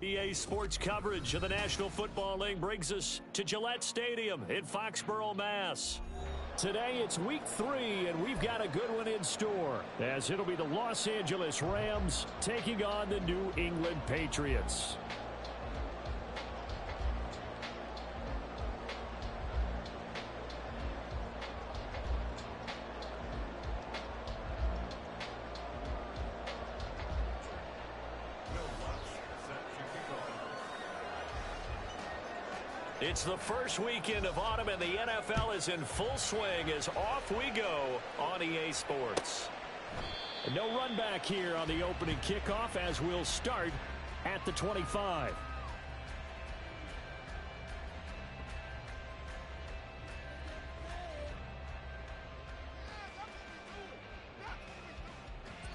EA Sports coverage of the National Football League brings us to Gillette Stadium in Foxborough, Mass. Today it's week 3, and we've got a good one in store, as it'll be the Los Angeles Rams taking on the New England Patriots. It's the first weekend of autumn, and the NFL is in full swing as off we go on EA Sports. No run back here on the opening kickoff as we'll start at the 25.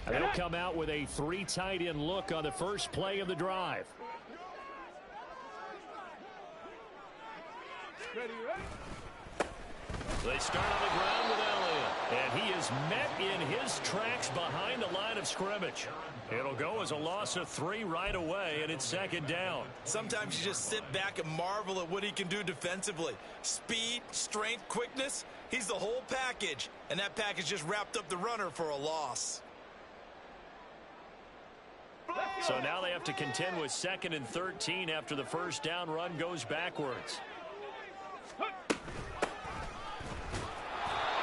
They'll come out with a 3 tight end look on the first play of the drive. They start on the ground with Elliott, and he is met in his tracks behind the line of scrimmage. It'll go as a loss of 3 right away, and it's second down. Sometimes you just sit back and marvel at what he can do defensively. Speed, strength, quickness, he's the whole package, and that package just wrapped up the runner for a loss. So now they have to contend with 2nd and 13 after the first down run goes backwards.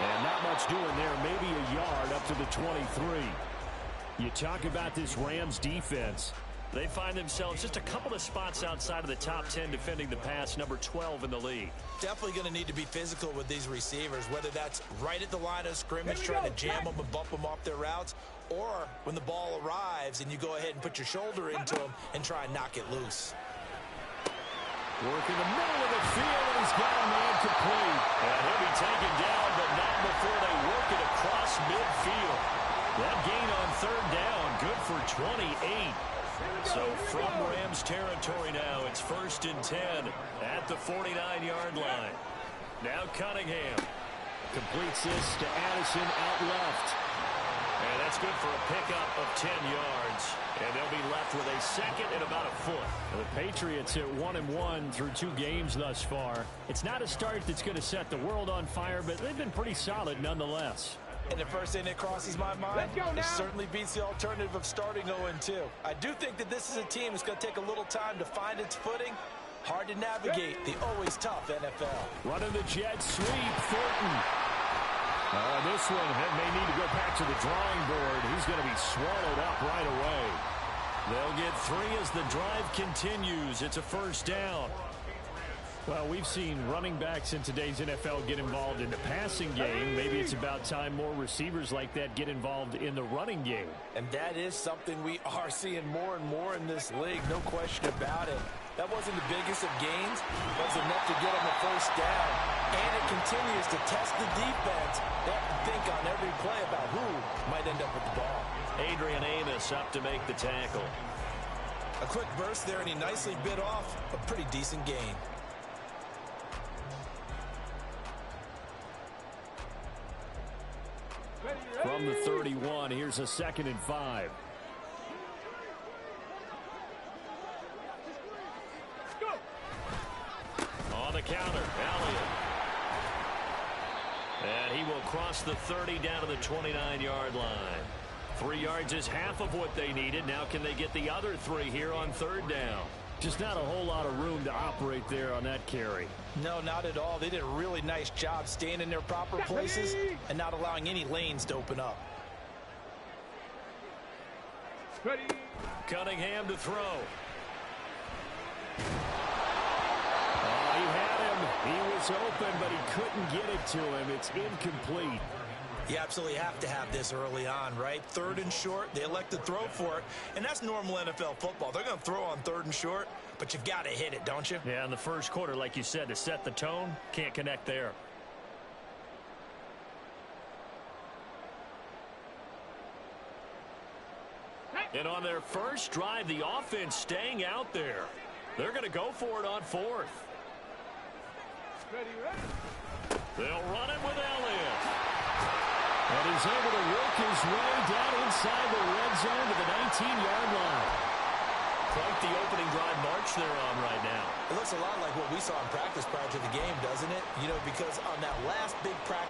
And not much doing there, maybe a yard up to the 23. You talk about this Rams defense. They find themselves just a couple of spots outside of the top 10 defending the pass, number 12 in the league. Definitely going to need to be physical with these receivers, whether that's right at the line of scrimmage trying to jam them and bump them off their routes, or when the ball arrives and you go ahead and put your shoulder into them and try and knock it loose. Work in the middle of the field, and he's got a man complete. And he'll be taken down, but not before they work it across midfield. That gain on 3rd down, good for 28. So from Rams territory now, it's 1st and 10 at the 49-yard line. Now Cunningham completes this to Addison out left. And that's good for a pickup of 10 yards. And they'll be left with a 2nd and about a foot. The Patriots at 1-1 through 2 games thus far. It's not a start that's going to set the world on fire, but they've been pretty solid nonetheless. And the first thing that crosses my mind, it certainly beats the alternative of starting 0-2. I do think that this is a team that's going to take a little time to find its footing. Hard to navigate the always tough NFL. Running the jet sweep, Thornton. This one may need to go back to the drawing board. He's going to be swallowed up right away. They'll get 3 as the drive continues. It's a 1st down. Well, we've seen running backs in today's NFL get involved in the passing game. Maybe it's about time more receivers like that get involved in the running game. And that is something we are seeing more and more in this league, no question about it. That wasn't the biggest of gains. It was enough to get them a 1st down. And it continues to test the defense. They have to think on every play about who might end up with the ball. Adrian Amos up to make the tackle. A quick burst there, and he nicely bit off a pretty decent gain. From the 31, here's a 2nd and 5. On the counter, Elliott. And he will cross the 30 down to the 29-yard line. 3 yards is half of what they needed. Now can they get the other 3 here on 3rd down? Just not a whole lot of room to operate there on that carry. No, not at all. They did a really nice job staying in their proper places and not allowing any lanes to open up. Ready. Cunningham to throw. Oh, he had him. He was open, but he couldn't get it to him. It's incomplete. You absolutely have to have this early on, right? 3rd and short, they elect to throw for it, and that's normal NFL football. They're going to throw on 3rd and short, but you've got to hit it, don't you? Yeah, in the first quarter, like you said, to set the tone, can't connect there. And on their first drive, the offense staying out there. They're going to go for it on 4th. They'll run it with Elliott. And he's able to work his way down inside the red zone to the 19-yard line. Quite the opening drive march they're on right now. It looks a lot like what we saw in practice prior to the game, doesn't it? You know, because on that last big practice,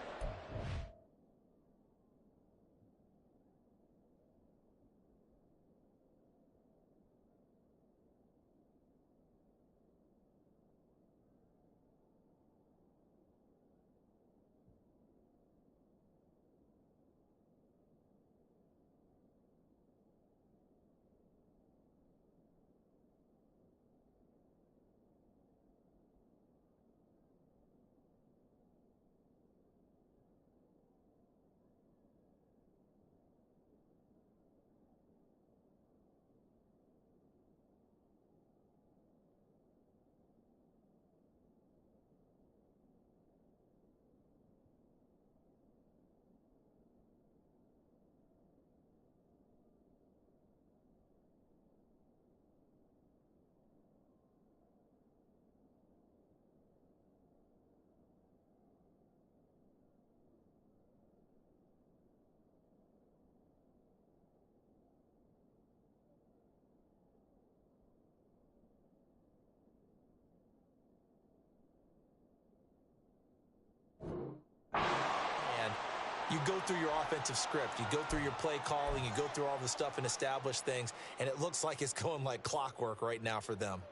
you go through your offensive script, you go through your play calling, you go through all the stuff and establish things, and it looks like it's going like clockwork right now for them.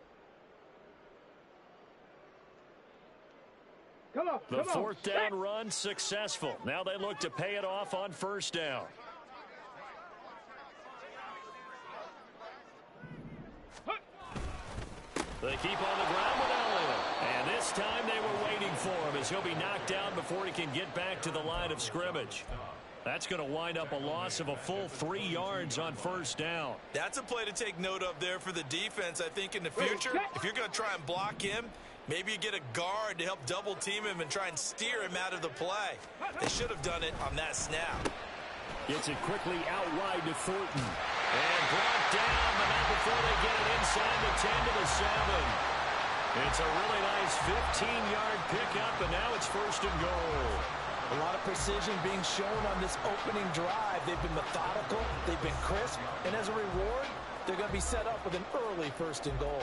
The fourth down run successful. Now they look to pay it off on first down. They keep on the ground with Elliott. And this time they were waiting for him as he'll be knocked down before he can get back to the line of scrimmage. That's going to wind up a loss of a full 3 yards on first down. That's a play to take note of there for the defense, I think, in the future. If you're going to try and block him, maybe you get a guard to help double team him and try and steer him out of the play. They should have done it on that snap. Gets it quickly out wide to Thornton. And brought down, but not before they get it inside the 10 to the 7. It's a really nice 15-yard pickup, and now it's first and goal. A lot of precision being shown on this opening drive. They've been methodical, they've been crisp, and as a reward, they're going to be set up with an early first and goal.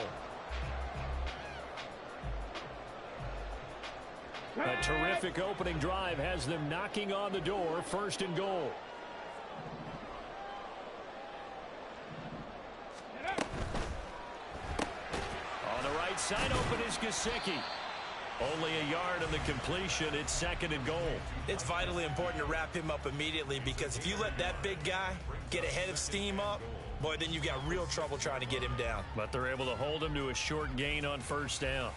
A terrific opening drive has them knocking on the door, first and goal. On the right side open is Gesicki. Only a yard on the completion. It's second and goal. It's vitally important to wrap him up immediately, because if you let that big guy get a head of steam up, boy, then you've got real trouble trying to get him down. But they're able to hold him to a short gain on first down.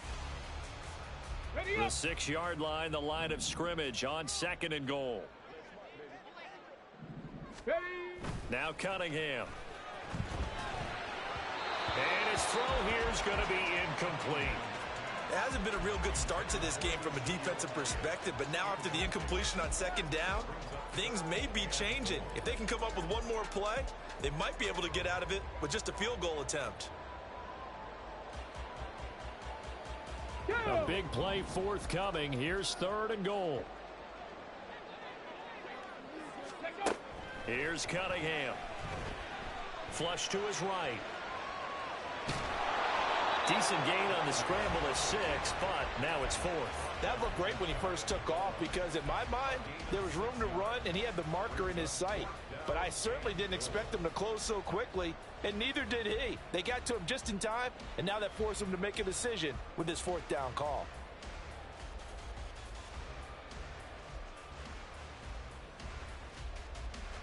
The 6-yard line, the line of scrimmage on second and goal. Now Cunningham. And his throw here is going to be incomplete. It hasn't been a real good start to this game from a defensive perspective, but now after the incompletion on second down, things may be changing. If they can come up with one more play, they might be able to get out of it with just a field goal attempt. A big play forthcoming. Here's third and goal. Here's Cunningham. Flush to his right. Decent gain on the scramble at 6, but now it's 4th. That looked great when he first took off, because in my mind, there was room to run, and he had the marker in his sight. But I certainly didn't expect him to close so quickly, and neither did he. They got to him just in time, and now that forced him to make a decision with his fourth down call.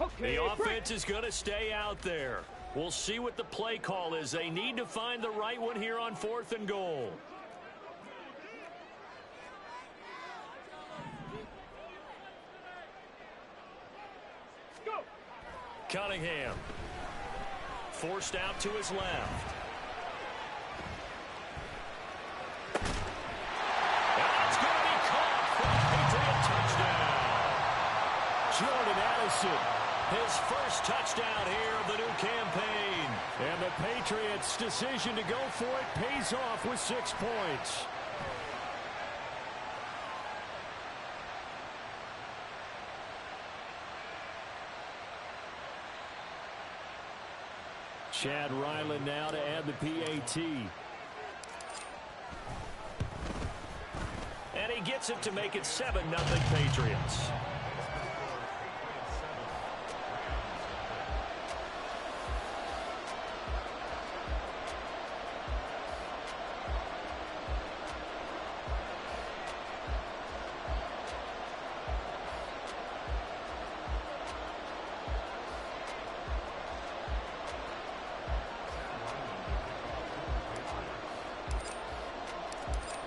Okay, the offense is going to stay out there. We'll see what the play call is. They need to find the right one here on 4th and goal. Go. Cunningham. Forced out to his left. And that's going to be caught for a Patriot touchdown. Jordan Addison. His first touchdown here of the new campaign. And the Patriots' decision to go for it pays off with 6 points. Chad Ryland now to add the PAT. And he gets it to make it 7-0 Patriots.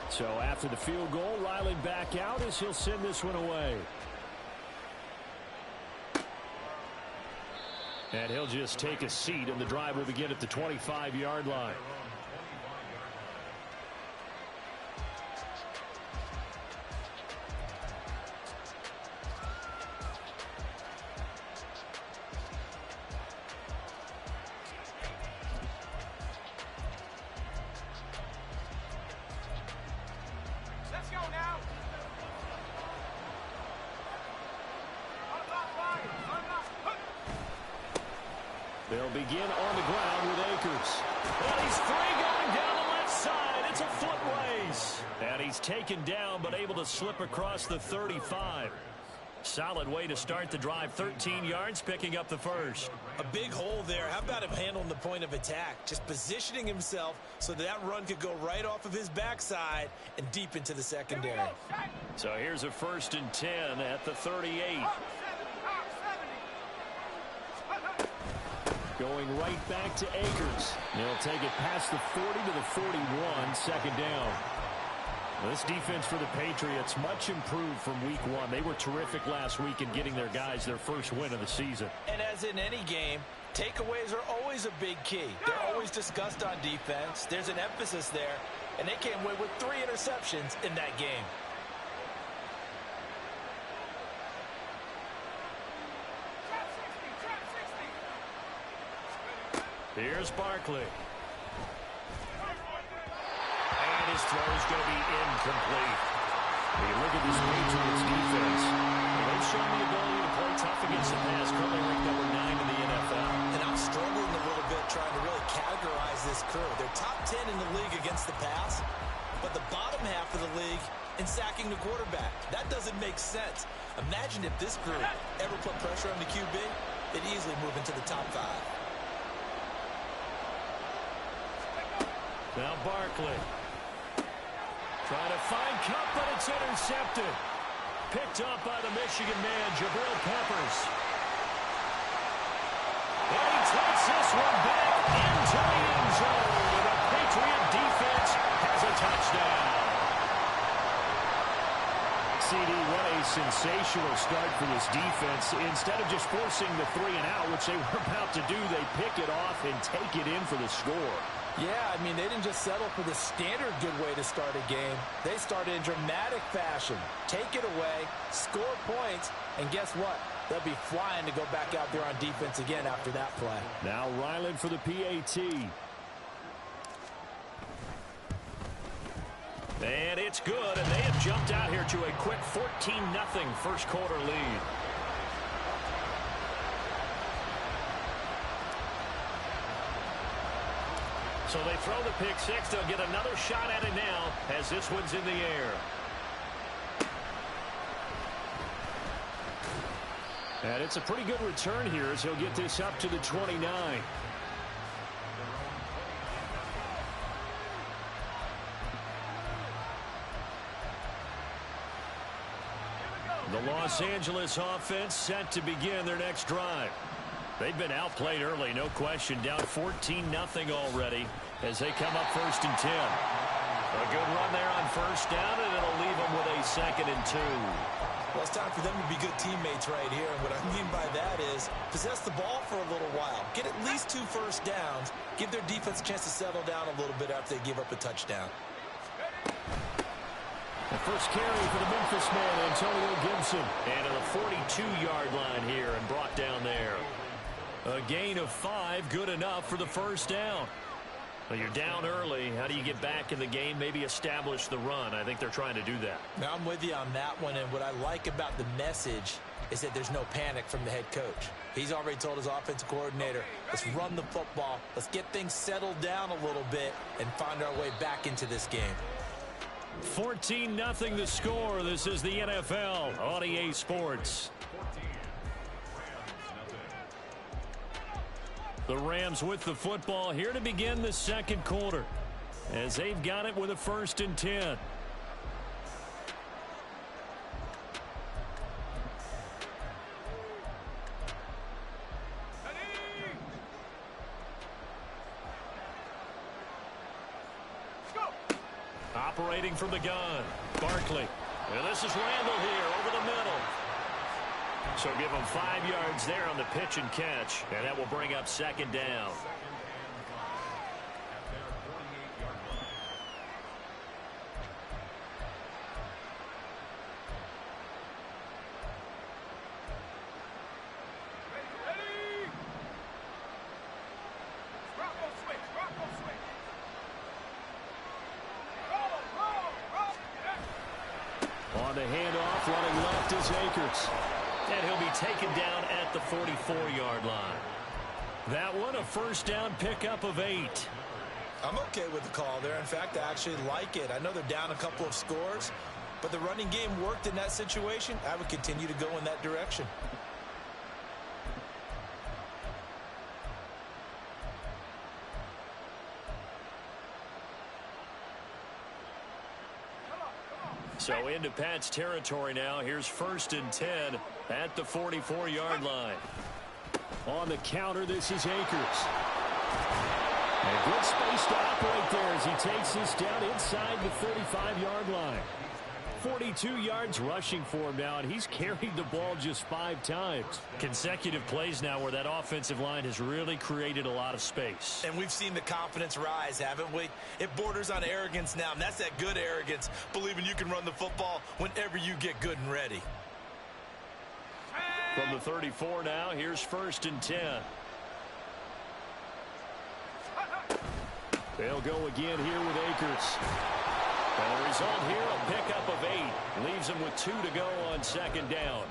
So after the field goal, Ryland back out as he'll send this one away. And he'll just take a seat, and the drive will begin at the 25-yard line. They'll begin on the ground with Akers. And he's free going down the left side. It's a foot race. And he's taken down but able to slip across the 35. Solid way to start the drive. 13 yards, picking up the first. A big hole there. How about him handling the point of attack? Just positioning himself so that run could go right off of his backside and deep into the secondary. So here's a 1st and 10 at the 38. Going right back to Akers. They'll take it past the 40 to the 41, second down. This defense for the Patriots, much improved from week one. They were terrific last week in getting their guys their first win of the season. And as in any game, takeaways are always a big key. They're always discussed on defense. There's an emphasis there, and they came away with 3 interceptions in that game. Here's Barkley. And his throw is going to be incomplete. When you look at this Patriots defense, they've shown the ability to play tough against the pass. Currently ranked number 9 in the NFL. And I'm struggling a little bit trying to really categorize this crew. They're top 10 in the league against the pass, but the bottom half of the league in sacking the quarterback. That doesn't make sense. Imagine if this group ever put pressure on the QB, they'd easily move into the top 5. Now Barkley. Trying to find Cup, but it's intercepted. Picked up by the Michigan man, Jabril Peppers. And he takes this one back into the end zone. And the Patriot defense has a touchdown. CD, what a sensational start for this defense. Instead of just forcing the 3 and out, which they were about to do, they pick it off and take it in for the score. Yeah, I mean, they didn't just settle for the standard good way to start a game. They started in dramatic fashion. Take it away, score points, and guess what? They'll be flying to go back out there on defense again after that play. Now Ryland for the PAT. And it's good, and they have jumped out here to a quick 14-0 first quarter lead. So they throw the pick six. They'll get another shot at it now as this one's in the air. And it's a pretty good return here as he'll get this up to the 29. The Los Angeles offense set to begin their next drive. They've been outplayed early, no question. Down 14-0 already as they come up 1st and 10. A good run there on 1st down, and it'll leave them with a 2nd and 2. Well, it's time for them to be good teammates right here. And what I mean by that is possess the ball for a little while. Get at least 2 first downs. Give their defense a chance to settle down a little bit after they give up a touchdown. The first carry for the Memphis man, Antonio Gibson. And to the 42-yard line here and brought down there. A gain of 5, good enough for the 1st down. Well, you're down early. How do you get back in the game, maybe establish the run? I think they're trying to do that. Now, I'm with you on that one, and what I like about the message is that there's no panic from the head coach. He's already told his offensive coordinator, let's run the football, let's get things settled down a little bit and find our way back into this game. 14-0 the score. This is the NFL on EA Sports. The Rams with the football here to begin the second quarter as they've got it with a 1st and 10. Operating from the gun, Barkley. And this is Randall here over the middle. So give him 5 yards there on the pitch and catch, and that will bring up 2nd down. On the handoff, running left is Akers. And he'll be taken down at the 44-yard line. That one, a 1st down pickup of 8. I'm okay with the call there. In fact, I actually like it. I know they're down a couple of scores, but the running game worked in that situation. I would continue to go in that direction. So into Pat's territory now. Here's 1st and 10 at the 44-yard line. On the counter, this is Akers. A good space to operate there as he takes this down inside the 35-yard line. 42 yards rushing for him now, and he's carried the ball just 5 times. Consecutive plays now where that offensive line has really created a lot of space. And we've seen the confidence rise, haven't we? It borders on arrogance now, and that's that good arrogance, believing you can run the football whenever you get good and ready. From the 34 now, here's 1st and 10. They'll go again here with Akers. And the result here, a pickup of 8. Leaves him with 2 to go on 2nd down.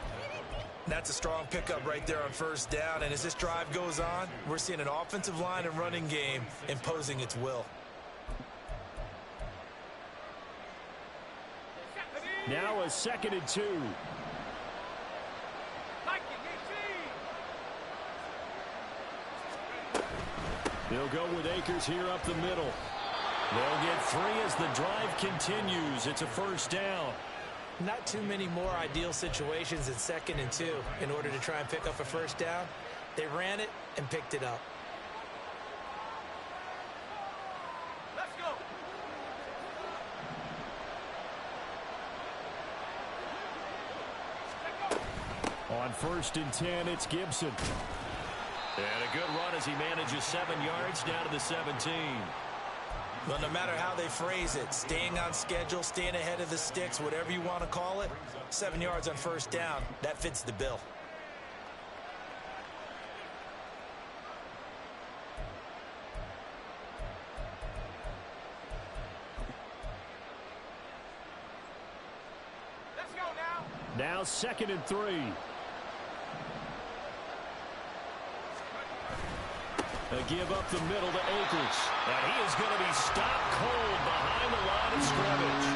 That's a strong pickup right there on 1st down. And as this drive goes on, we're seeing an offensive line and running game imposing its will. Now a 2nd and 2. They'll go with Akers here up the middle. They'll get 3 as the drive continues. It's a 1st down. Not too many more ideal situations in 2nd and 2 in order to try and pick up a 1st down. They ran it and picked it up. Let's go. On 1st and 10, it's Gibson. And a good run as he manages 7 yards down to the 17. Well, no matter how they phrase it, staying on schedule, staying ahead of the sticks, whatever you want to call it, 7 yards on 1st down, that fits the bill. Let's go now. Now 2nd and 3. A give up the middle to Akers. And he is going to be stopped cold behind the line of scrimmage.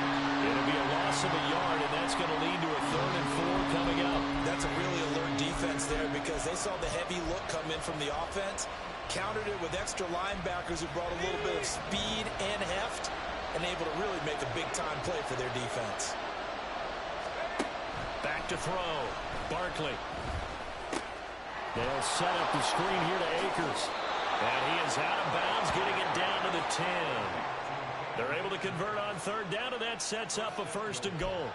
It'll be a loss of a yard, and that's going to lead to a 3rd and 4 coming up. That's a really alert defense there because they saw the heavy look come in from the offense, countered it with extra linebackers who brought a little bit of speed and heft, and able to really make a big-time play for their defense. Back to throw. Barkley. They'll set up the screen here to Akers. And he is out of bounds, getting it down to the 10. They're able to convert on 3rd down, and that sets up a 1st and goal.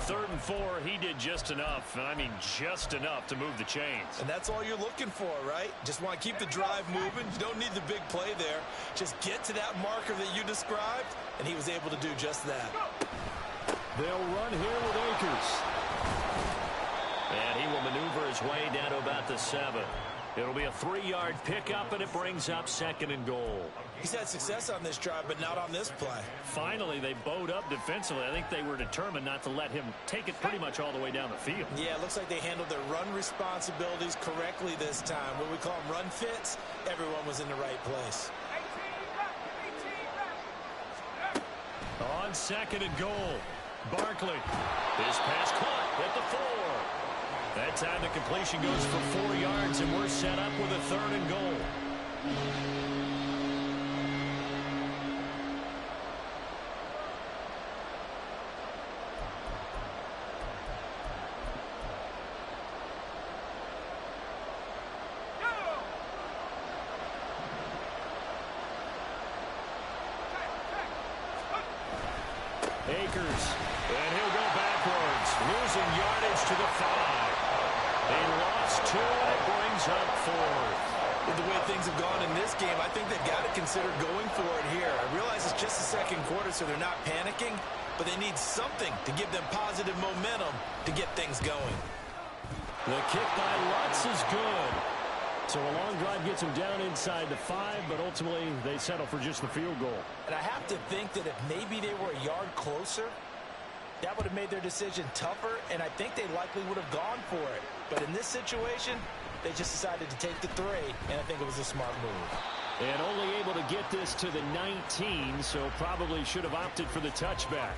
3rd and 4, he did just enough, and I mean just enough to move the chains. And that's all you're looking for, right? Just want to keep the drive moving. You don't need the big play there. Just get to that marker that you described, and he was able to do just that. They'll run here with Akers. And he will maneuver his way down to about the 7. It'll be a 3-yard pickup, and it brings up 2nd and goal. He's had success on this drive, but not on this play. Finally, they bowed up defensively. I think they were determined not to let him take it pretty much all the way down the field. Yeah, it looks like they handled their run responsibilities correctly this time. What we call them run fits, everyone was in the right place. On 2nd and goal, Barkley. His pass caught at the 4. That time the completion goes for 4 yards, and we're set up with a 3rd and goal. Akers, and he'll go backwards, losing yardage to the 5. They lost 2, and it brings up 4th. With the way things have gone in this game, I think they've got to consider going for it here. I realize it's just the 2nd quarter, so they're not panicking, but they need something to give them positive momentum to get things going. The kick by Lutz is good. So a long drive gets them down inside the 5, but ultimately they settle for just the field goal. And I have to think that if maybe they were a yard closer, that would have made their decision tougher, and I think they likely would have gone for it. But in this situation, they just decided to take the 3, and I think it was a smart move. And only able to get this to the 19, so probably should have opted for the touchback.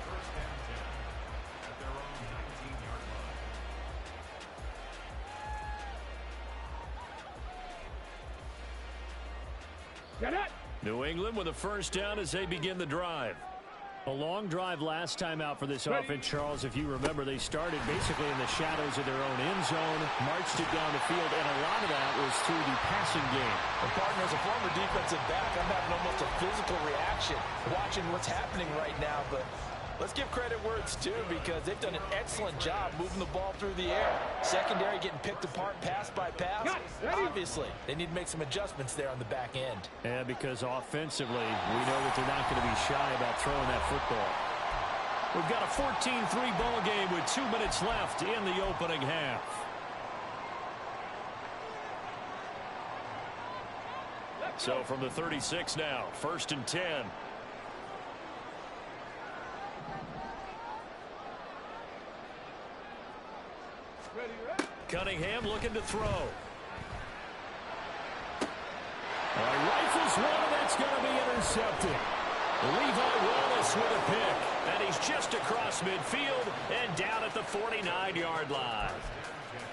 New England with a 1st down as they begin the drive. A long drive last time out for this offense, Charles. If you remember, they started basically in the shadows of their own end zone, marched it down the field, and a lot of that was through the passing game. Well, partner, as a former defensive back, I'm having almost a physical reaction watching what's happening right now, but let's give credit where it's due because they've done an excellent job moving the ball through the air. Secondary getting picked apart pass by pass. Obviously, they need to make some adjustments there on the back end. Yeah, because offensively, we know that they're not going to be shy about throwing that football. We've got a 14-3 ball game with 2 minutes left in the opening half. So from the 36 now, 1st and 10. Cunningham looking to throw. Rifles one, and that's going to be intercepted. Levi Wallace with a pick, and he's just across midfield and down at the 49-yard line.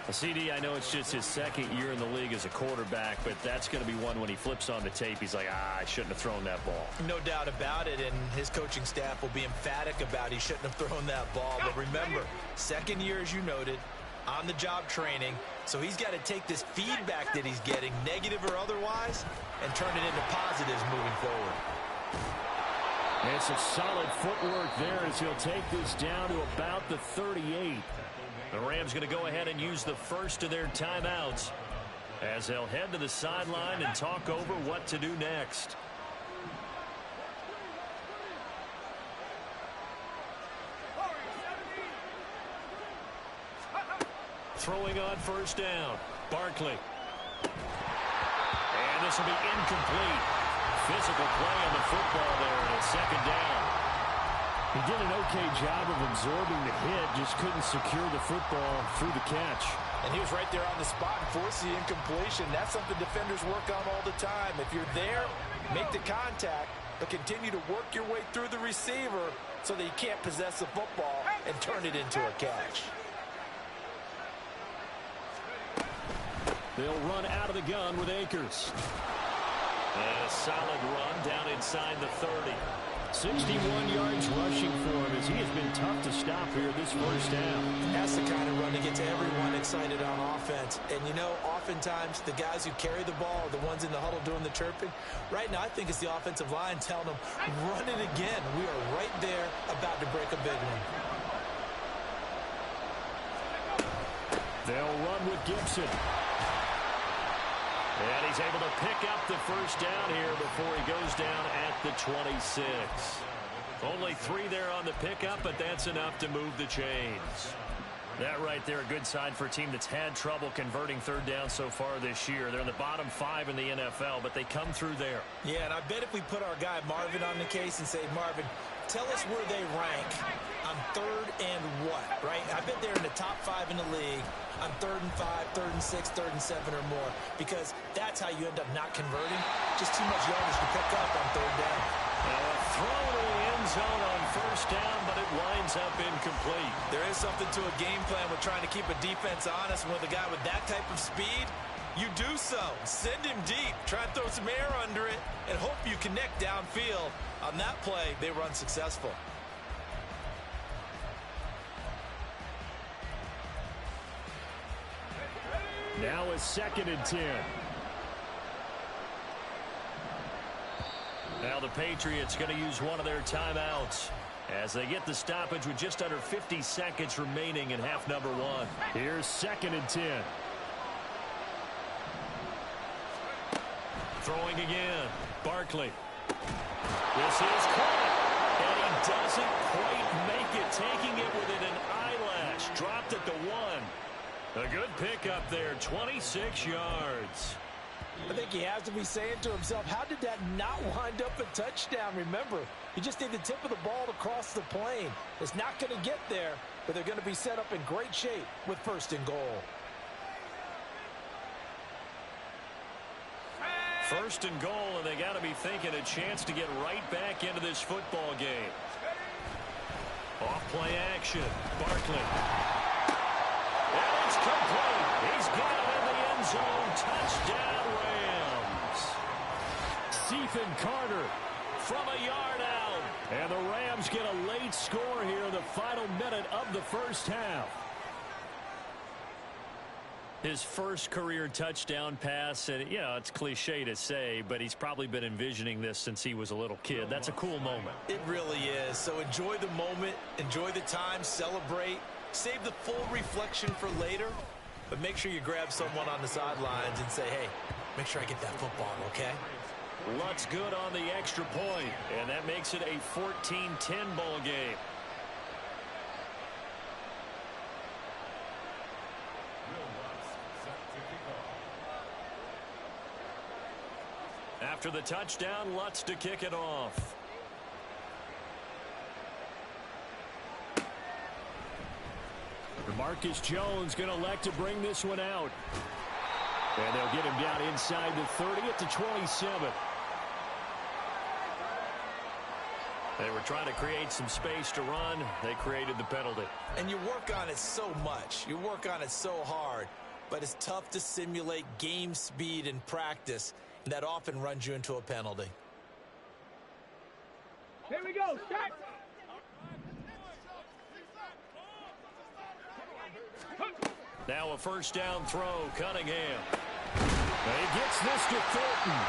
CD, I know it's just his 2nd year in the league as a quarterback, but that's going to be one when he flips on the tape, he's like, I shouldn't have thrown that ball. No doubt about it, and his coaching staff will be emphatic about he shouldn't have thrown that ball. But remember, 2nd year, as you noted, on-the-job training, so he's got to take this feedback that he's getting, negative or otherwise, and turn it into positives moving forward. And some solid footwork there as he'll take this down to about the 38. The Rams going to go ahead and use the first of their timeouts as they'll head to the sideline and talk over what to do next. Throwing on 1st down, Barkley. And this will be incomplete. Physical play on the football there, and 2nd down. He did an okay job of absorbing the hit, just couldn't secure the football through the catch. And he was right there on the spot and forced the incompletion. That's something defenders work on all the time. If you're there, make the contact, but continue to work your way through the receiver so that you can't possess the football and turn it into a catch. They'll run out of the gun with Akers. And a solid run down inside the 30. 61 yards rushing for him as he has been tough to stop here this 1st down. That's the kind of run that gets everyone excited on offense. And, you know, oftentimes the guys who carry the ball are the ones in the huddle doing the chirping. Right now, I think it's the offensive line telling them, run it again. We are right there about to break a big one. They'll run with Gibson. And he's able to pick up the 1st down here before he goes down at the 26. Only 3 there on the pickup, but that's enough to move the chains. That right there, a good sign for a team that's had trouble converting third down so far this year. They're in the bottom 5 in the NFL, but they come through there. Yeah, and I bet if we put our guy Marvin on the case and say, Marvin, tell us where they rank on third and what, right? I bet they're in the top 5 in the league on 3rd and 5, 3rd and 6, 3rd and 7 or more, because that's how you end up not converting. Just too much yardage to pick up on third down. Now a throw to the end zone on first down, but it winds up incomplete. There is something to a game plan with trying to keep a defense honest. With a guy with that type of speed, you do so. Send him deep. Try and throw some air under it and hope you connect downfield. On that play, they were unsuccessful. Now a 2nd and 10. Now the Patriots going to use one of their timeouts as they get the stoppage with just under 50 seconds remaining in half number 1. Here's 2nd and 10. Throwing again. Barkley. This is caught. And he doesn't quite make it. Taking it within an eyelash. Dropped at the 1. A good pickup there. 26 yards. I think he has to be saying to himself, how did that not wind up a touchdown? Remember, you just need the tip of the ball to cross the plane. It's not going to get there, but they're going to be set up in great shape with 1st and goal. 1st and goal, and they got to be thinking a chance to get right back into this football game. Off play action. Barkley. And it's complete. He's got it in the end zone. Touchdown, Rams. Stephen Carter from a yard out. And the Rams get a late score here in the final minute of the first half. His first career touchdown pass, and, you know, it's cliche to say, but he's probably been envisioning this since he was a little kid. That's a cool moment. It really is. So enjoy the moment, enjoy the time, celebrate, save the full reflection for later, but make sure you grab someone on the sidelines and say, hey, make sure I get that football, okay? Lutt's good on the extra point, and that makes it a 14-10 ball game. After the touchdown, Lutz to kick it off. Marcus Jones going to elect to bring this one out. And they'll get him down inside the 30 at the 27. They were trying to create some space to run. They created the penalty. And you work on it so much. You work on it so hard. But it's tough to simulate game speed in practice. And that often runs you into a penalty. Here we go. Start. Now a first down throw. Cunningham. He gets this to Thornton.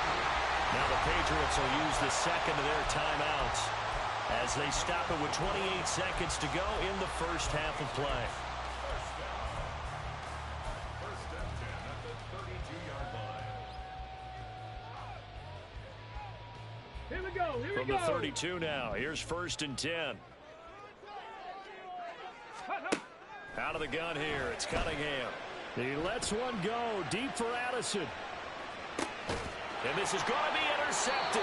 Now the Patriots will use the second of their timeouts as they stop it with 28 seconds to go in the first half of play. First and 10 at the 32-yard line. Here we go. Here From we go. the 32 now. Here's 1st and 10. Out of the gun here. It's Cunningham. He lets one go deep for Addison. And this is going to be intercepted.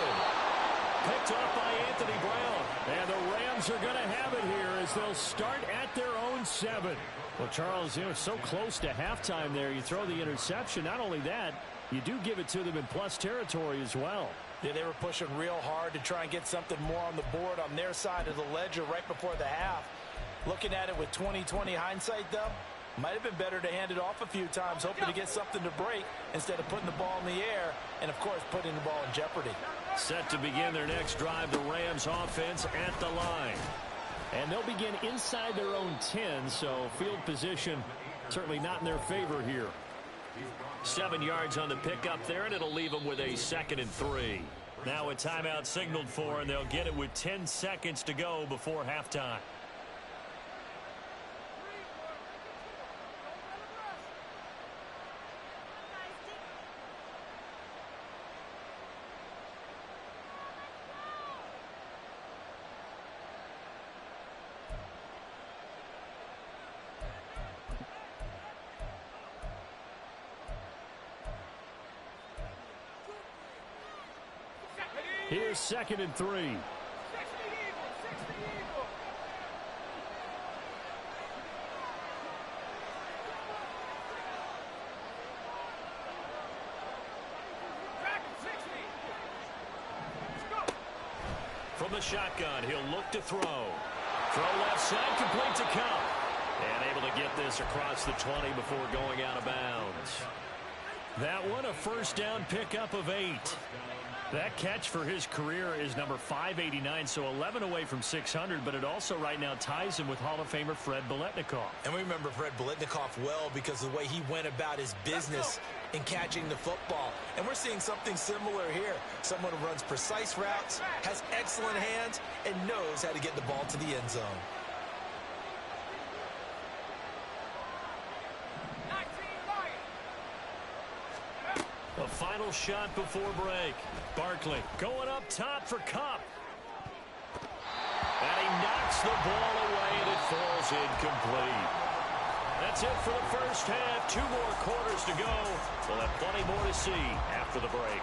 Picked off by Anthony Brown. And the Rams are going to have it here as they'll start at their own 7. Well, Charles, you know, so close to halftime there. You throw the interception. Not only that, you do give it to them in plus territory as well. Yeah, they were pushing real hard to try and get something more on the board on their side of the ledger right before the half. Looking at it with 20/20 hindsight, though, might have been better to hand it off a few times, hoping to get something to break instead of putting the ball in the air and, of course, putting the ball in jeopardy. Set to begin their next drive, the Rams offense at the line. And they'll begin inside their own 10, so field position certainly not in their favor here. 7 yards on the pickup there, and it'll leave them with a 2nd and 3. Now a timeout signaled for, and they'll get it with 10 seconds to go before halftime. Here's 2nd and 3. 60 Eagles, 60 Eagles. Back at 60. Let's go. From the shotgun, he'll look to throw. Throw left side, complete to Cup. And able to get this across the 20 before going out of bounds. That one a first down pickup of 8. That catch for his career is number 589, so 11 away from 600, but it also right now ties him with Hall of Famer Fred Biletnikoff. And we remember Fred Biletnikoff well because of the way he went about his business in catching the football. And we're seeing something similar here. Someone who runs precise routes, has excellent hands, and knows how to get the ball to the end zone. A final shot before break. Barkley going up top for Cup. And he knocks the ball away, and it falls incomplete. That's it for the first half. 2 more quarters to go. We'll have plenty more to see after the break.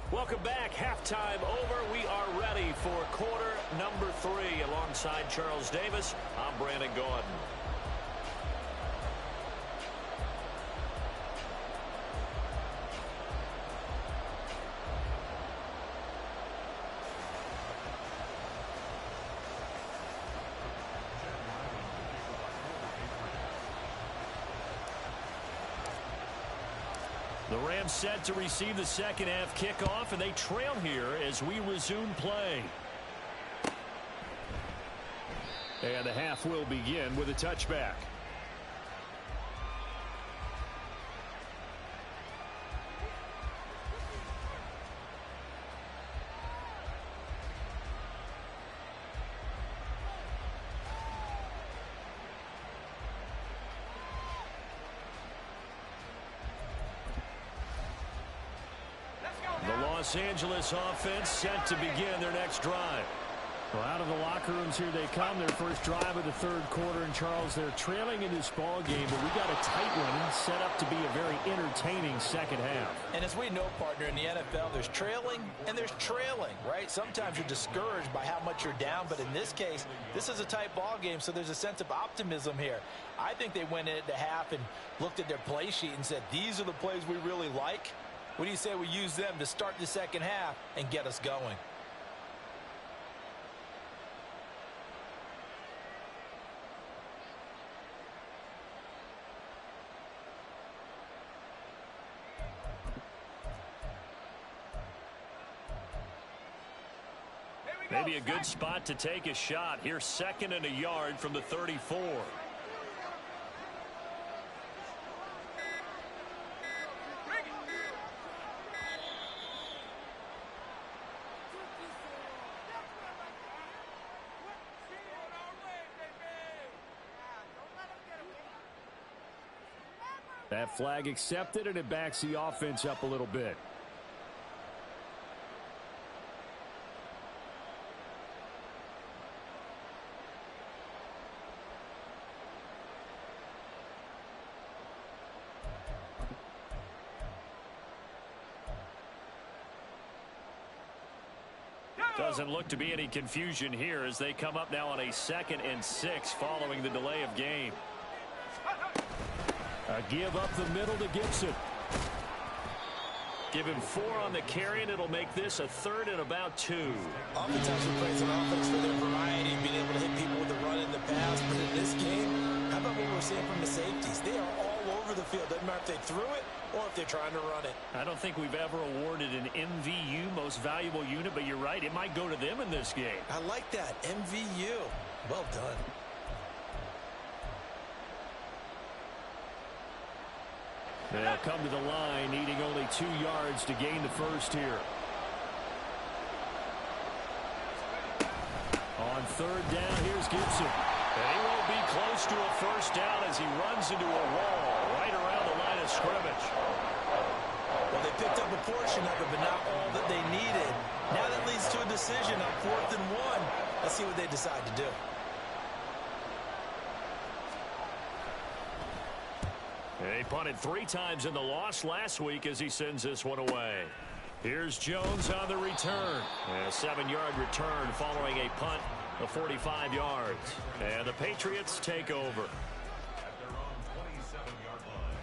Welcome back. Halftime over. We are ready for quarter number 3. Alongside Charles Davis, I'm Brandon Gaudin. The Rams set to receive the second half kickoff, and they trail here as we resume play. And the half will begin with a touchback. Los Angeles offense set to begin their next drive. Well, out of the locker rooms here they come. Their first drive of the third quarter. And Charles, they're trailing in this ball game, but we got a tight one set up to be a very entertaining second half. And as we know, partner, in the NFL, there's trailing and there's trailing, right? Sometimes you're discouraged by how much you're down, but in this case, this is a tight ball game, so there's a sense of optimism here. I think they went into half and looked at their play sheet and said, these are the plays we really like. What do you say we use them to start the second half and get us going? Maybe a good spot to take a shot. Here's 2nd and a yard from the 34. That flag accepted, and it backs the offense up a little bit. Doesn't look to be any confusion here as they come up now on a 2nd and 6 following the delay of game. A give up the middle to Gibson. Give him 4 on the carry, and it'll make this a 3rd and about 2. Oftentimes we praise an offense for their variety, being able to hit people with the run in the pass. But in this game, how about what we're seeing from the safeties? They are all over the field. Doesn't matter if they threw it or if they're trying to run it. I don't think we've ever awarded an MVU, most valuable unit, but you're right. It might go to them in this game. I like that. MVU. Well done. They'll come to the line, needing only 2 yards to gain the first here. On third down, here's Gibson. And he won't be close to a first down as he runs into a wall right around the line of scrimmage. Well, they picked up a portion of it, but not all that they needed. Now that leads to a decision on 4th and 1. Let's see what they decide to do. He punted 3 times in the loss last week as he sends this one away. Here's Jones on the return. A 7-yard return following a punt of 45 yards. And the Patriots take over. At their own 27-yard line.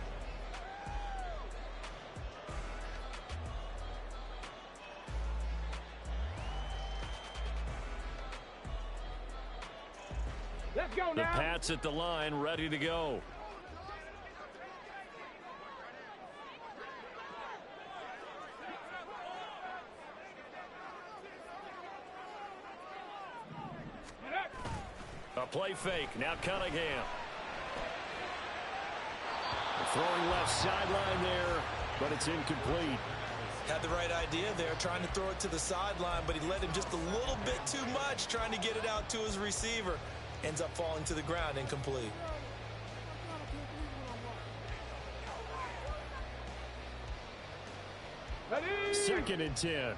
Let's go The now. Pats at the line, ready to go. A play fake. Now Cunningham. Throwing left sideline there, but it's incomplete. Had the right idea there, trying to throw it to the sideline, but he let him just a little bit too much, trying to get it out to his receiver. Ends up falling to the ground, incomplete. Ready? 2nd and 10.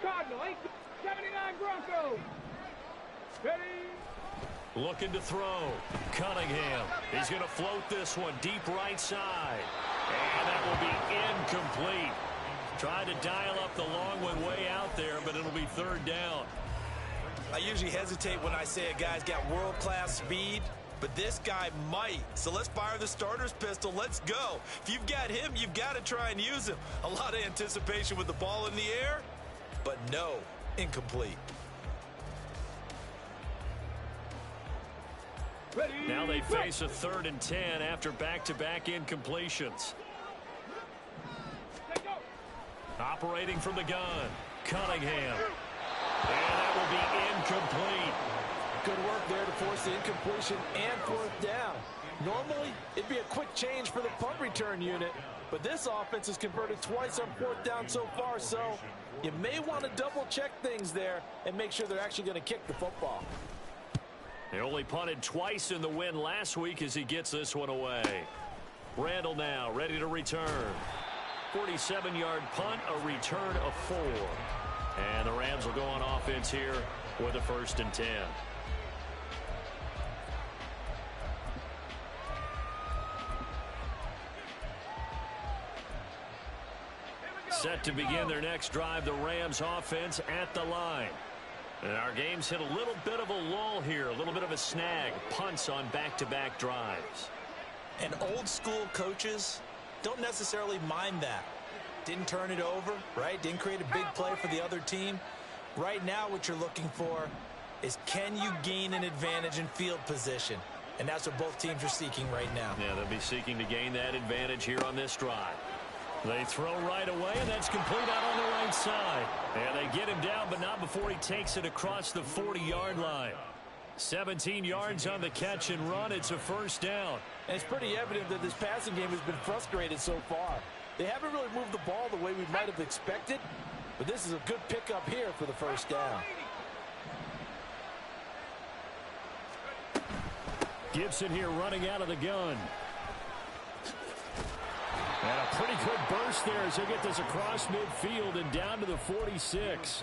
Cardinal, 79 Broncos. Ready? Looking to throw. Cunningham. He's going to float this one deep right side. And that will be incomplete. Trying to dial up the long one way out there, but it'll be 3rd down. I usually hesitate when I say a guy's got world-class speed, but this guy might. So let's fire the starter's pistol. Let's go. If you've got him, you've got to try and use him. A lot of anticipation with the ball in the air, but no, incomplete. Ready? Now they face a 3rd and 10 after back-to-back incompletions. Let's go. Operating from the gun. Cunningham. And that will be incomplete. Good work there to force the incompletion and 4th down. Normally, it'd be a quick change for the punt return unit, but this offense has converted twice on 4th down so far, so you may want to double-check things there and make sure they're actually going to kick the football. They only punted twice in the win last week as he gets this one away. Randall now ready to return. 47-yard punt, a return of 4. And the Rams will go on offense here with a 1st and 10. Set to begin their next drive, the Rams offense at the line. And our game's hit a little bit of a lull here, a little bit of a snag. Punts on back-to-back drives. And old-school coaches don't necessarily mind that. Didn't turn it over, right? Didn't create a big play for the other team. Right now what you're looking for is, can you gain an advantage in field position? And that's what both teams are seeking right now. Yeah, they'll be seeking to gain that advantage here on this drive. They throw right away, and that's complete out on the right side. And they get him down, but not before he takes it across the 40-yard line. 17 yards on the catch and run. It's a 1st down. And it's pretty evident that this passing game has been frustrated so far. They haven't really moved the ball the way we might have expected, but this is a good pickup here for the 1st down. Gibson here running out of the gun. And a pretty good burst there as they get this across midfield and down to the 46.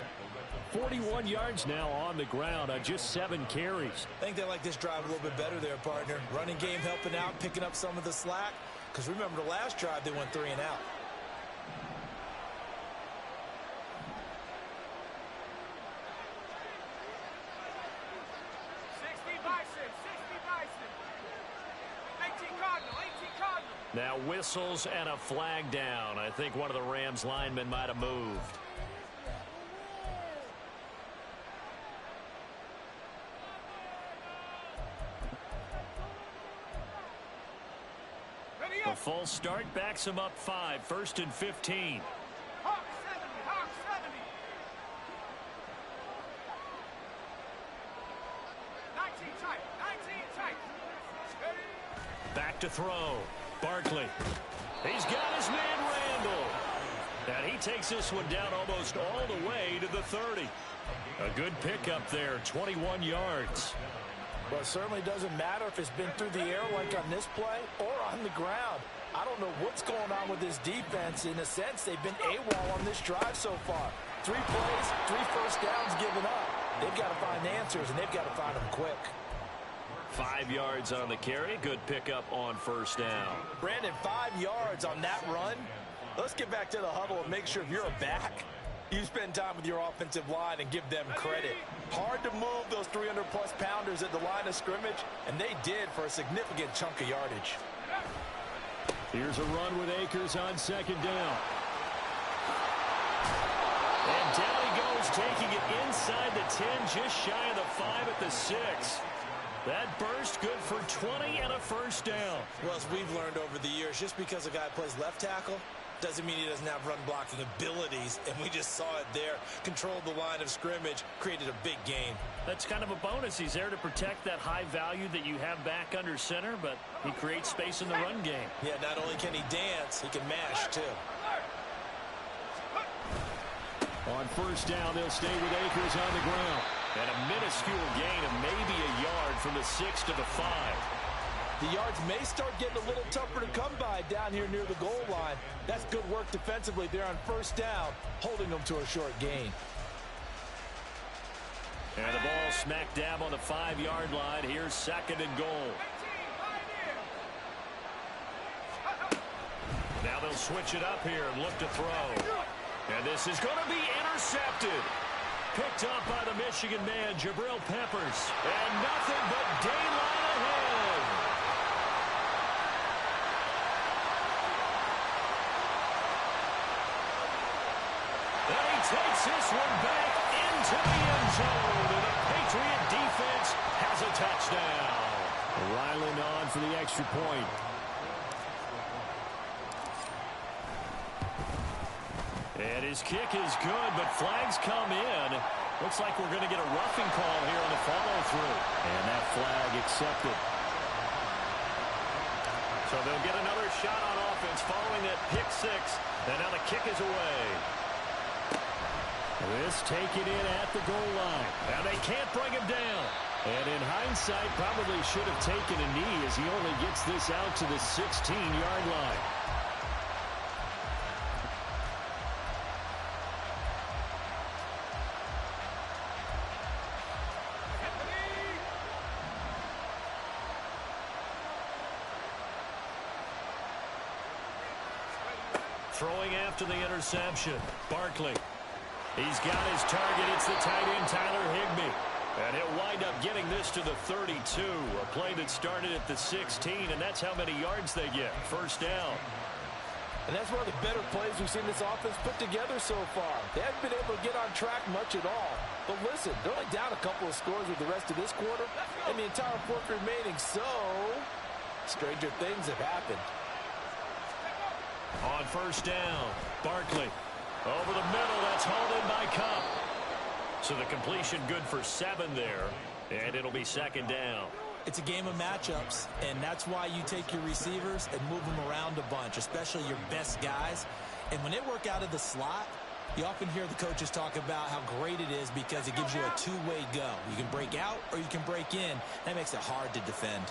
41 yards now on the ground on just 7 carries. I think they like this drive a little bit better there, partner. Running game helping out, picking up some of the slack. Because remember the last drive, they went 3 and out. Now whistles and a flag down. I think one of the Rams linemen might have moved. The full start backs him up 5. 1st and 15. Hawk 70, Hawk 70. 19 tight, Back to throw. Barkley. He's got his man Randall. And he takes this one down almost all the way to the 30. A good pickup there, 21 yards. Well, it certainly doesn't matter if it's been through the air like on this play or on the ground. I don't know what's going on with this defense. In a sense, they've been AWOL on this drive so far. 3 plays, 3 first downs given up. They've got to find answers, and they've got to find them quick. 5 yards on the carry. Good pickup on first down. Brandon, 5 yards on that run. Let's get back to the huddle and make sure if you're a back, you spend time with your offensive line and give them credit. Hard to move those 300-plus pounders at the line of scrimmage, and they did for a significant chunk of yardage. Here's a run with Akers on second down. And down he goes, taking it inside the 10, just shy of the 5 at the 6. That burst good for 20 and a first down. Well, as we've learned over the years, just because a guy plays left tackle doesn't mean he doesn't have run blocking abilities, and we just saw it there. Controlled the line of scrimmage, created a big gain. That's kind of a bonus. He's there to protect that high value that you have back under center, but he creates space in the run game. Yeah, not only can he dance, he can mash, too. On first down, they'll stay with Akers on the ground. And a minuscule gain of maybe a yard from the 6 to the 5. The yards may start getting a little tougher to come by down here near the goal line. That's good work defensively there on first down, holding them to a short gain. And the ball smack dab on the 5-yard line. Here's second and goal. Now they'll switch it up here and look to throw. And this is going to be intercepted. Picked up by the Michigan man, Jabril Peppers. And nothing but daylight ahead. And he takes this one back into the end zone. And the Patriot defense has a touchdown. Ryland on for the extra point. And his kick is good, but flags come in. Looks like we're going to get a roughing call here on the follow-through. And that flag accepted. So they'll get another shot on offense following that pick 6. And now the kick is away. This taken in at the goal line. Now they can't bring him down. And in hindsight, probably should have taken a knee as he only gets this out to the 16-yard line. Throwing after the interception, Barkley. He's got his target. It's the tight end, Tyler Higbee. And he'll wind up getting this to the 32. A play that started at the 16, and that's how many yards they get. First down. And that's one of the better plays we've seen this offense put together so far. They haven't been able to get on track much at all. But listen, they're only down a couple of scores with the rest of this quarter and the entire fourth remaining. So, stranger things have happened. On first down, Barkley. Over the middle, that's hauled in by Cup. So the completion good for 7 there, and it'll be second down. It's a game of matchups, and that's why you take your receivers and move them around a bunch, especially your best guys. And when they work out of the slot, you often hear the coaches talk about how great it is because it gives you a two-way go. You can break out or you can break in. That makes it hard to defend.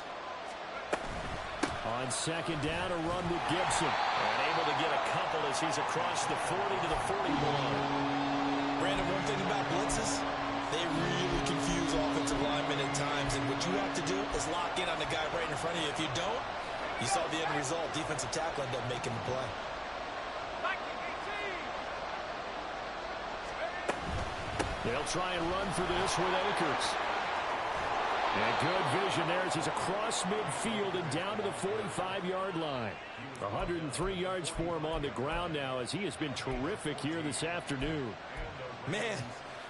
On second down, a run with Gibson. And able to get a couple as he's across the 40 to the 41. Brandon, one thing about blitzes, they really confuse offensive linemen at times. And what you have to do is lock in on the guy right in front of you. If you don't, you saw the end result. Defensive tackle ended up making the play. They'll try and run for this with Akers. And good vision there as he's across midfield and down to the 45-yard line. 103 yards for him on the ground now as he has been terrific here this afternoon. Man,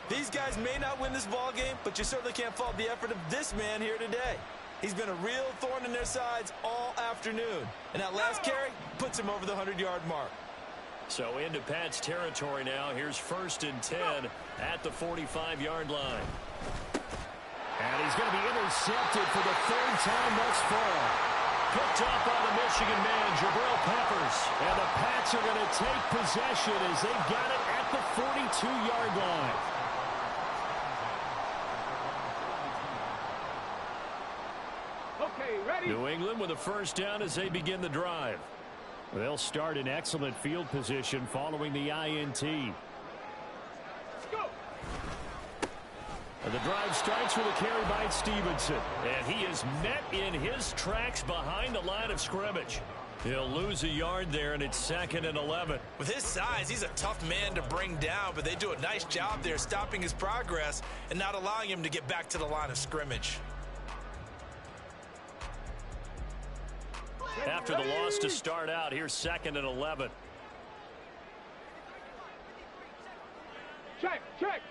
these guys may not win this ball game, but you certainly can't fault the effort of this man here today. He's been a real thorn in their sides all afternoon. And that last carry puts him over the 100-yard mark. So into Pat's territory now. Here's first and 10 at the 45-yard line. And he's going to be intercepted for the third time thus far. Picked up by the Michigan man, Jabril Peppers. And the Pats are going to take possession as they've got it at the 42-yard line. Okay, ready? New England with a first down as they begin the drive. They'll start in excellent field position following the INT. Let's go. And the drive starts with a carry by Stevenson. And he is met in his tracks behind the line of scrimmage. He'll lose a yard there, and it's 2nd and 11. With his size, he's a tough man to bring down, but they do a nice job there stopping his progress and not allowing him to get back to the line of scrimmage. After the loss to start out, here's 2nd and 11. Check, check.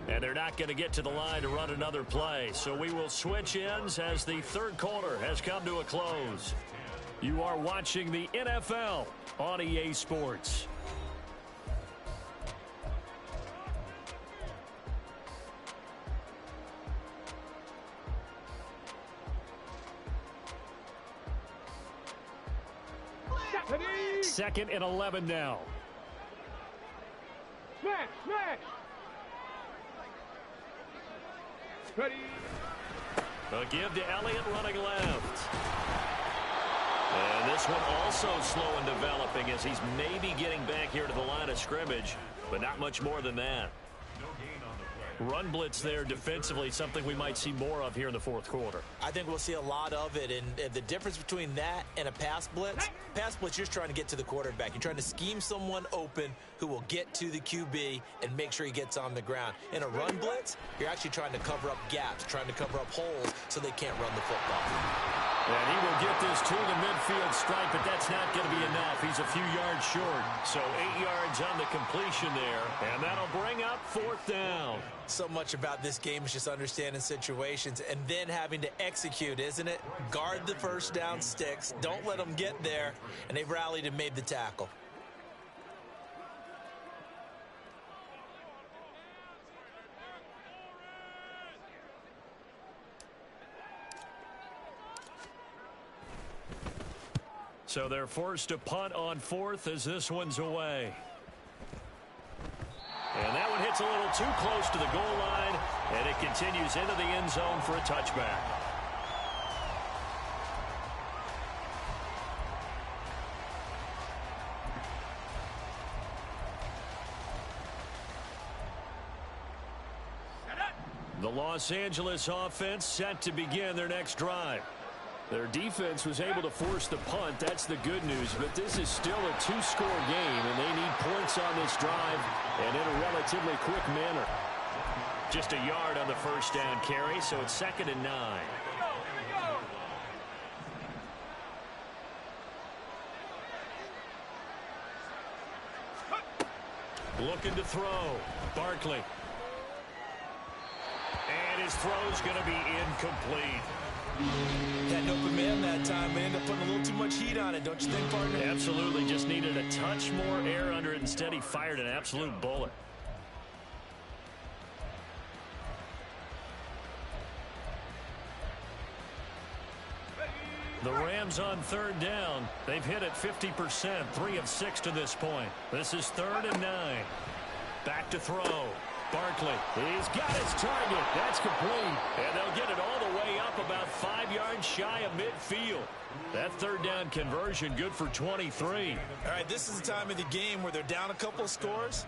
And they're not going to get to the line to run another play. So we will switch ends as the third quarter has come to a close. You are watching the NFL on EA Sports. Ready? 2nd and 11 now. Smash, smash. Ready? A give to Elliott running left. And this one also slow in developing as he's maybe getting back here to the line of scrimmage, but not much more than that. No gain on the play. Run blitz there defensively, something we might see more of here in the fourth quarter. I think we'll see a lot of it, and the difference between that and a pass blitz, you're just trying to get to the quarterback. You're trying to scheme someone open who will get to the QB and make sure he gets on the ground. In a run blitz, you're actually trying to cover up gaps, trying to cover up holes so they can't run the football. And he will get this to the midfield stripe, but that's not going to be enough. He's a few yards short. So 8 yards on the completion there, and that'll bring up 4th down. So much about this game is just understanding situations and then having to execute, isn't it? Guard the first down sticks. Don't let them get there. And they've rallied and made the tackle. So they're forced to punt on 4th as this one's away. And that one hits a little too close to the goal line, and it continues into the end zone for a touchback. The Los Angeles offense set to begin their next drive. Their defense was able to force the punt. That's the good news. But this is still a 2-score game, and they need points on this drive and in a relatively quick manner. Just a yard on the first down carry, so it's 2nd and 9. Looking to throw. Barkley. And his throw's going to be incomplete. Had an open man that time, but ended up putting a little too much heat on it, don't you think, partner? Absolutely. Just needed a touch more air under it. Instead, he fired an absolute bullet. The Rams on 3rd down. They've hit it 50%, 3 of 6 to this point. This is 3rd and 9. Back to throw. Barkley, he's got his target. That's complete. And they'll get it all the way up about 5 yards shy of midfield. That 3rd down conversion good for 23. All right, this is the time of the game where they're down a couple of scores,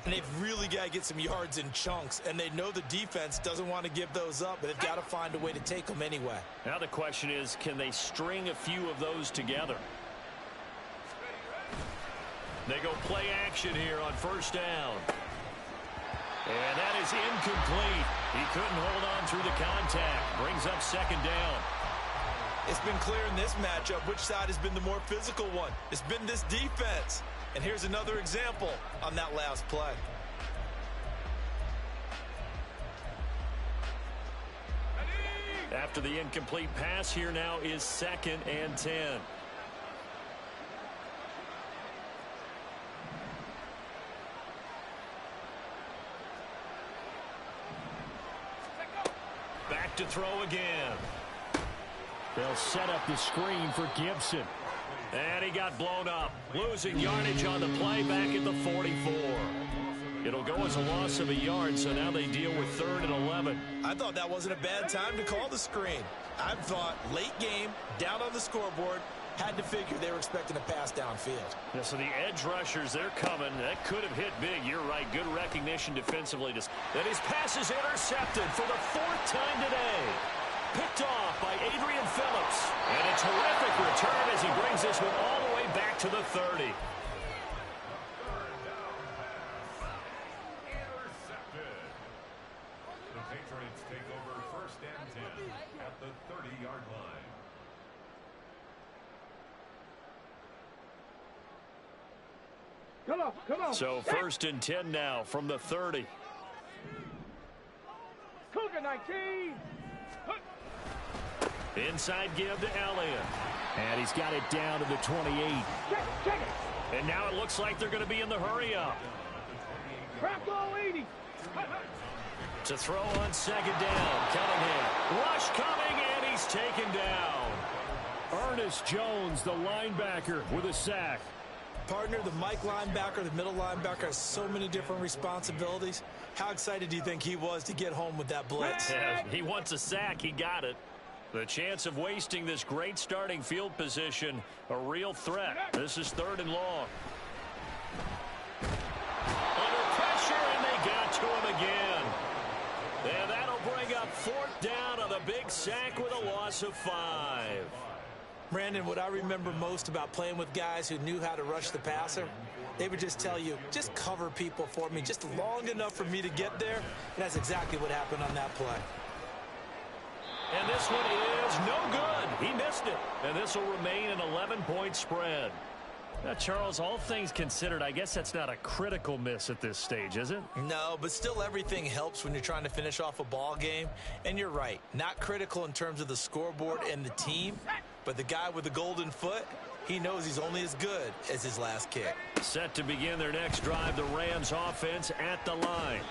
and they've really got to get some yards in chunks, and they know the defense doesn't want to give those up, but they've got to find a way to take them anyway. Now the question is, can they string a few of those together? They go play action here on 1st down. And that is incomplete. He couldn't hold on through the contact. Brings up 2nd down. It's been clear in this matchup which side has been the more physical one. It's been this defense. And here's another example on that last play. After the incomplete pass, here now is 2nd and 10. to throw again. They'll set up the screen for Gibson. And he got blown up. Losing yardage on the play back at the 44. It'll go as a loss of a yard, so now they deal with 3rd and 11. I thought that wasn't a bad time to call the screen. I thought late game, down on the scoreboard, had to figure they were expecting a pass downfield. Yeah, so the edge rushers, they're coming. That could have hit big. You're right. Good recognition defensively. Then his pass is intercepted for the 4th time today. Picked off by Adrian Phillips. And a terrific return as he brings this one all the way back to the 30. Intercepted. The Patriots take over 1st and 10 at the 30-yard line. Come on. So 1st and 10 now from the 30. Cougar 19. Inside give to Elliott. And he's got it down to the 28. Check it. And now it looks like they're going to be in the hurry-up. Crack ball 80. To throw on 2nd down. Cunningham. Rush coming, and he's taken down. Ernest Jones, the linebacker, with a sack. Partner, the Mike linebacker, the middle linebacker, has so many different responsibilities. How excited do you think he was to get home with that blitz? Yeah, he wants a sack. He got it. The chance of wasting this great starting field position, a real threat. This is 3rd and long. Under pressure, and they got to him again. And that'll bring up 4th down on the big sack with a loss of 5. Brandon, what I remember most about playing with guys who knew how to rush the passer, they would just tell you, just cover people for me just long enough for me to get there. And that's exactly what happened on that play. And this one is no good. He missed it. And this will remain an 11-point spread. Now, Charles, all things considered, I guess that's not a critical miss at this stage, is it? No, but still everything helps when you're trying to finish off a ball game. And you're right, not critical in terms of the scoreboard and the team, but the guy with the golden foot, he knows he's only as good as his last kick. Set to begin their next drive, the Rams offense at the line.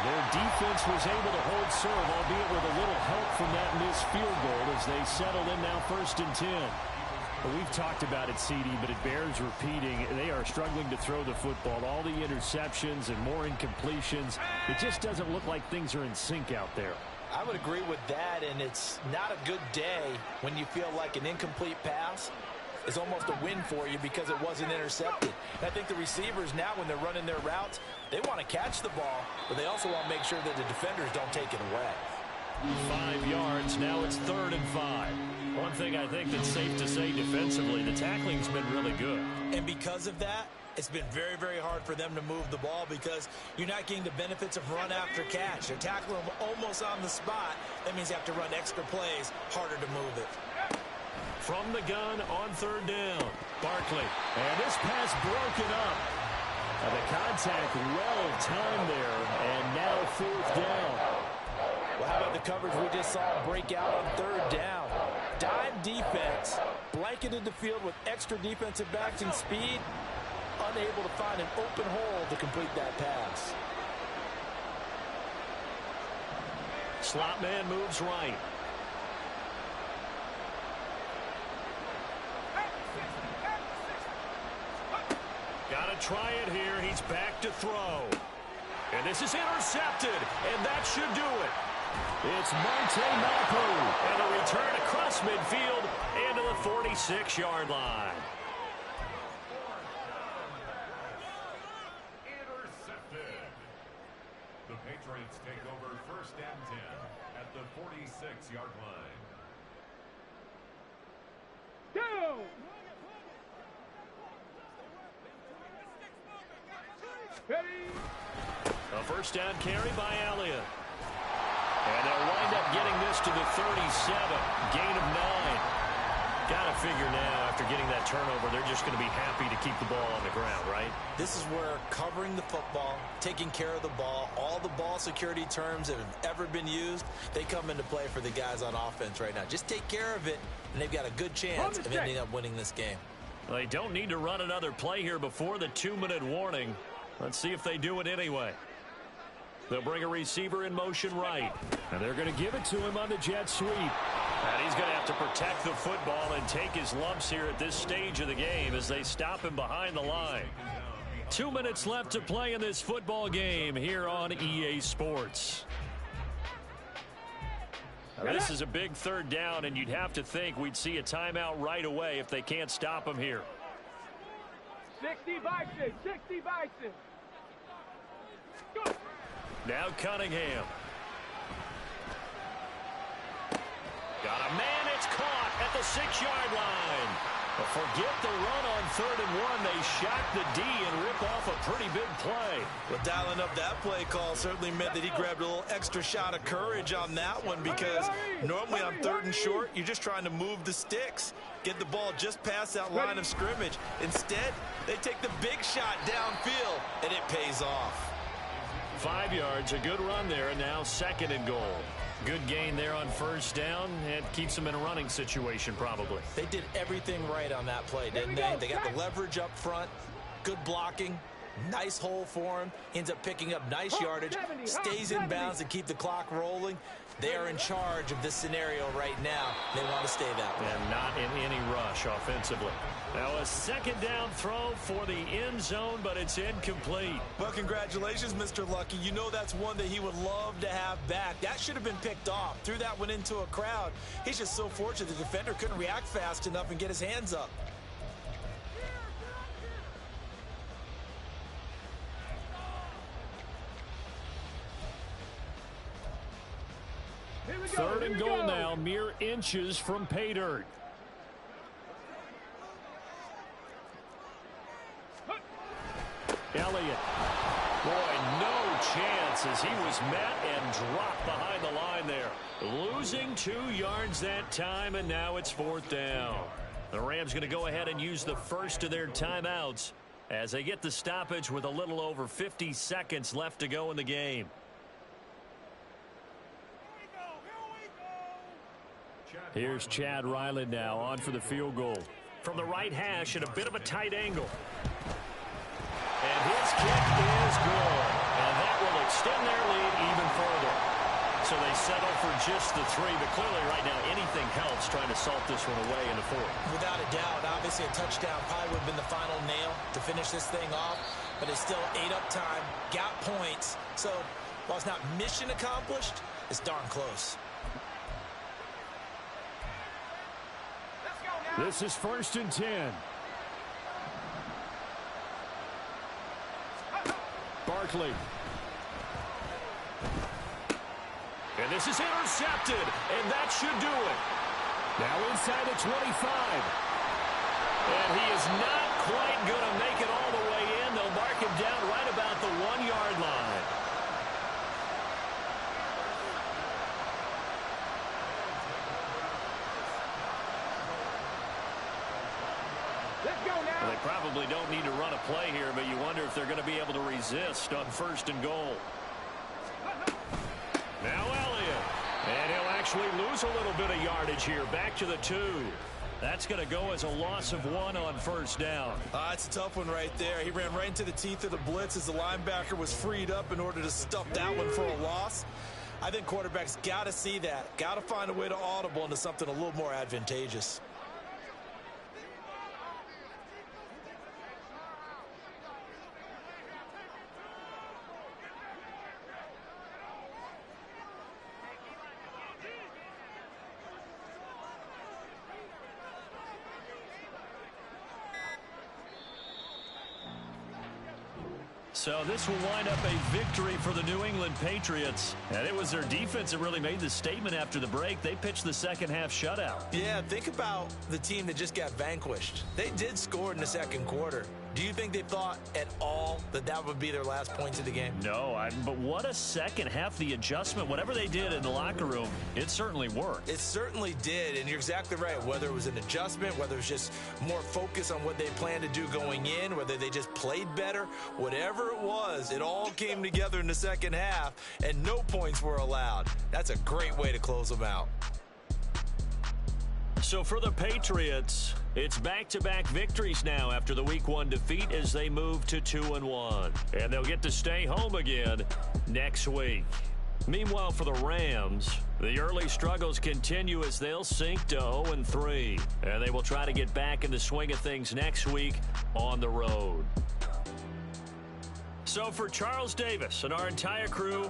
Their defense was able to hold serve, albeit with a little help from that missed field goal as they settle in now 1st and 10. Well, we've talked about it, CD, but it bears repeating. They are struggling to throw the football. All the interceptions and more incompletions. It just doesn't look like things are in sync out there. I would agree with that, and it's not a good day when you feel like an incomplete pass is almost a win for you because it wasn't intercepted. And I think the receivers now, when they're running their routes, they want to catch the ball, but they also want to make sure that the defenders don't take it away. 5 yards. Now it's 3rd and 5. One thing I think that's safe to say defensively, the tackling's been really good. And because of that, it's been very, very hard for them to move the ball because you're not getting the benefits of run after catch. You're tackling them almost on the spot. That means you have to run extra plays, harder to move it. From the gun on 3rd down. Barkley. And this pass broken up. The contact well timed there. And now 4th down. Well, how about the coverage we just saw break out on 3rd down? Dime defense, blanketed the field with extra defensive backs and speed, unable to find an open hole to complete that pass. Slot man moves right. Got to try it here. He's back to throw. And this is intercepted, and that should do it. It's Monte Mapu, and a return across midfield into the 46-yard line. Intercepted. The Patriots take over 1st and 10 at the 46-yard line. Go! Ready? A 1st down carry by Elliott. And they'll wind up getting this to the 37. Gain of 9. Got to figure now, after getting that turnover, they're just going to be happy to keep the ball on the ground, right? This is where covering the football, taking care of the ball, all the ball security terms that have ever been used, they come into play for the guys on offense right now. Just take care of it, and they've got a good chance of ending up winning this game. Well, they don't need to run another play here before the 2-minute warning. Let's see if they do it anyway. They'll bring a receiver in motion right. And they're going to give it to him on the jet sweep. And he's going to have to protect the football and take his lumps here at this stage of the game as they stop him behind the line. 2 minutes left to play in this football game here on EA Sports. Now, this is a big third down, and you'd have to think we'd see a timeout right away if they can't stop him here. 60 Bison, 60 Bison. Now Cunningham. Got a man, it's caught at the 6-yard line. But forget the run on 3rd and 1. They shock the D and rip off a pretty big play. Well, dialing up that play call certainly meant that he grabbed a little extra shot of courage on that one, because normally on 3rd and short, you're just trying to move the sticks, get the ball just past that line of scrimmage. Instead, they take the big shot downfield, and it pays off. 5 yards, a good run there, and now 2nd and goal. Good gain there on 1st down. It keeps them in a running situation probably. They did everything right on that play, didn't they? They got the leverage up front, good blocking, nice hole for him, ends up picking up nice yardage, stays in bounds to keep the clock rolling. They are in charge of this scenario right now. They want to stay that way. And not in any rush offensively. Now a 2nd down throw for the end zone, but it's incomplete. Well, congratulations, Mr. Lucky. You know that's one that he would love to have back. That should have been picked off. Threw that one into a crowd. He's just so fortunate the defender couldn't react fast enough and get his hands up. Third and goal now, mere inches from pay dirt. Elliott. Boy, no chance as he was met and dropped behind the line there. Losing 2 yards that time, and now it's 4th down. The Rams going to go ahead and use the first of their timeouts as they get the stoppage with a little over 50 seconds left to go in the game. Here's Chad Ryland now on for the field goal. From the right hash at a bit of a tight angle. And his kick is good. And that will extend their lead even further. So they settle for just the 3, but clearly right now anything helps trying to salt this one away in the 4th. Without a doubt, obviously a touchdown probably would have been the final nail to finish this thing off, but it's still 8 up time, got points. So while it's not mission accomplished, it's darn close. This is 1st and 10. Barkley. And this is intercepted, and that should do it. Now inside the 25. And he is not quite going to make it all the way in. They'll mark him down right about the 1-yard line. Well, they probably don't need to run a play here, but you wonder if they're going to be able to resist on 1st and goal. Now Elliott. And he'll actually lose a little bit of yardage here. Back to the 2. That's going to go as a loss of 1 on 1st down. It's a tough one right there. He ran right into the teeth of the blitz as the linebacker was freed up in order to stuff that one for a loss. I think quarterbacks got to see that. Got to find a way to audible into something a little more advantageous. So this will wind up a victory for the New England Patriots. And it was their defense that really made the statement after the break. They pitched the second half shutout. Yeah, think about the team that just got vanquished. They did score in the 2nd quarter. Do you think they thought at all that that would be their last points of the game? No, but what a second half. The adjustment, whatever they did in the locker room, it certainly worked. It certainly did, and you're exactly right. Whether it was an adjustment, whether it was just more focus on what they planned to do going in, whether they just played better, whatever it was, it all came together in the second half, and no points were allowed. That's a great way to close them out. So for the Patriots, it's back-to-back victories now after the Week 1 defeat as they move to 2-1. And they'll get to stay home again next week. Meanwhile, for the Rams, the early struggles continue as they'll sink to 0-3. And they will try to get back in the swing of things next week on the road. So for Charles Davis and our entire crew...